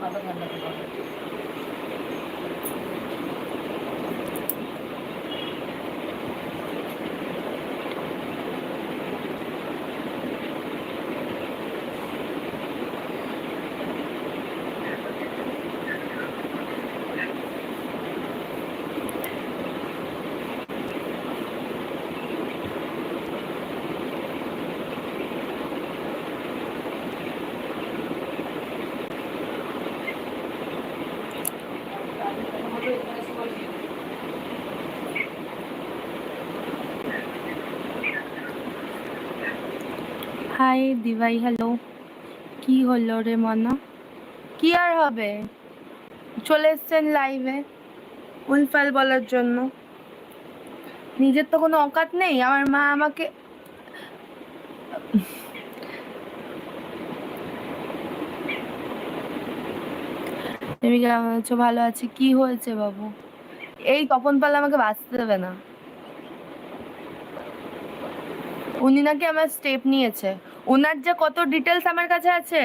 মাথা ঠান্ডা করো। হাই দিভাই, হ্যালো। কি হলো রে মনা? কি আর হবে, চলে এসছেন লাইভে উলফাল বলার জন্য। নিজের তো কোনো অকাত নেই। আমার মা আমাকে তুমি কেমন আছো? ভালো আছি। কি হয়েছে বাবু? এই তপন পাল আমাকে বাঁচতে দেবে না। উনি নাকি আমার স্টেপ নিয়েছে। ওনার যে কত ডিটেলস আমার কাছে আছে,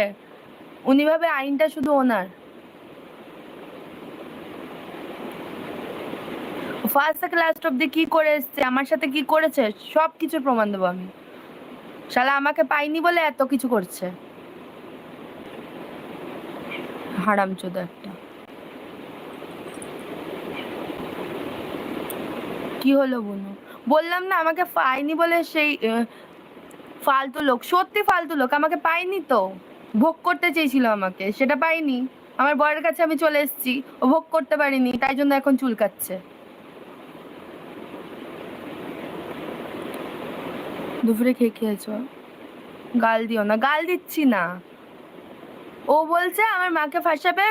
উনি ভাবে আইনটা শুধু ওনার। ফার্স্ট থেকে লাস্ট অব্দি কি করে এসছে, আমার সাথে কি করেছে, সব কিছুর প্রমাণ দেবো আমি। শালা আমাকে পাইনি বলে এত কিছু করছে, হারামচোদা একটা। কি হলো বুনু? বললাম না আমাকে পাইনি বলে সেই ফালতু লোক, সত্যি ফালতু লোক। আমাকে পাইনি তো, ভোগ করতে চেয়েছিল আমাকে, সেটা পাইনি। আমার বরের কাছে আমি চলে এসেছি, ও ভোগ করতে পারিনি, তাই জন্য এখন চুলকাচ্ছে। দুপুরে খেয়েছো? গাল দিও না। গাল দিচ্ছি না। ও বলছে আমার মাকে ফাঁসাবে,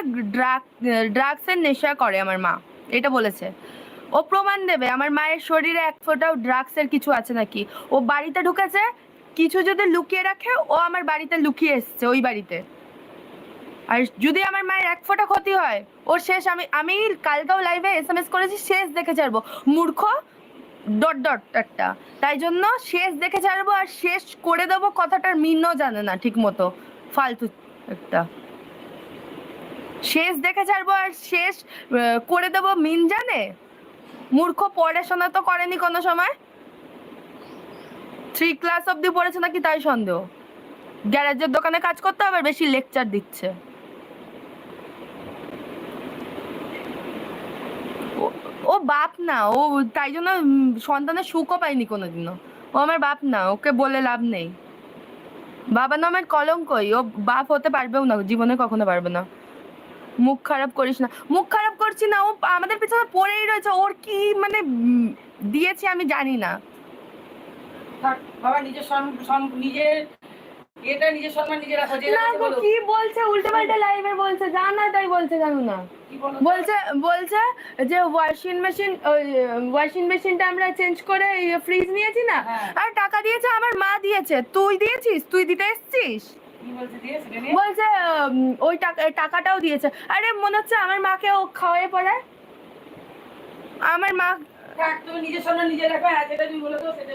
ড্রাগসের নেশা করে আমার মা, এটা বলেছে। ও প্রমাণ দেবে আমার মায়ের শরীরে এক ফোঁটাও ড্রাগসের কিছু আছে নাকি। ও বাড়িতে ঢুকেছে, কিছু যদি লুকিয়ে রাখে, ও আমার বাড়িতে লুকিয়ে এসছে ওই বাড়িতে। আর যদি আমার মায়ের এক ফোঁটা ক্ষতি হয়, ওর শেষ আমি আমি কালকেও লাইভে SMS করেছি, শেষ দেখে ছাড়বো। মূর্খ ডট ডট একটা, তাই জন্য শেষ দেখে ছাড়বো আর শেষ করে দেবো। কথাটার মিনও জানে না ঠিক মতো, ফালতু একটা। শেষ দেখে ছাড়বো আর শেষ করে দেবো মিন জানে? মূর্খ, পড়াশোনা তো করেনি কোনো সময়। 3 ক্লাস অব্দি পড়েছে নাকি তাই সন্দেহ। গ্যারেজের দোকানে কাজ করতে আবার বেশি লেকচার দিচ্ছে। ও বাপ না, ও তাই জন্য সন্তানের সুখও পায়নি কোনোদিনও। ও আমার বাপ না, ওকে বলে লাভ নেই। বাবা নামের কলঙ্কই, ও বাপ হতে পারবেও না, জীবনে কখনো পারবে না। মুখ খারাপ করিস না। মুখ খারাপ করছি না, ও আমাদের পিছনে পড়েই রয়েছে। ওর কি মানে দিয়েছি আমি জানি না। বাবা নিজের নিজের এটা নিজের সম্মান নিজে রাখো। না গো, কি বলছে উল্টো পাল্টা লাইভে বলছে, জানা তাই বলছে, জানো না। বলছে বলছে যে ওয়াশিং মেশিনটা আমরা চেঞ্জ করে ফ্রিজ নিয়েছি না, আর টাকা দিয়েছে আমার মা দিয়েছে। তুই দিয়েছিস? তুই দিতে এসছিস? বলছে ওই টাকাটাও দিয়েছে। আরে মনে হচ্ছে আমার মাকে ও খাওয়াই পড়ায়। আমার মা তুমি নিজের সামনে নিজে রাখো। হ্যাঁ, যেটা তুমি বলে দাও সেটা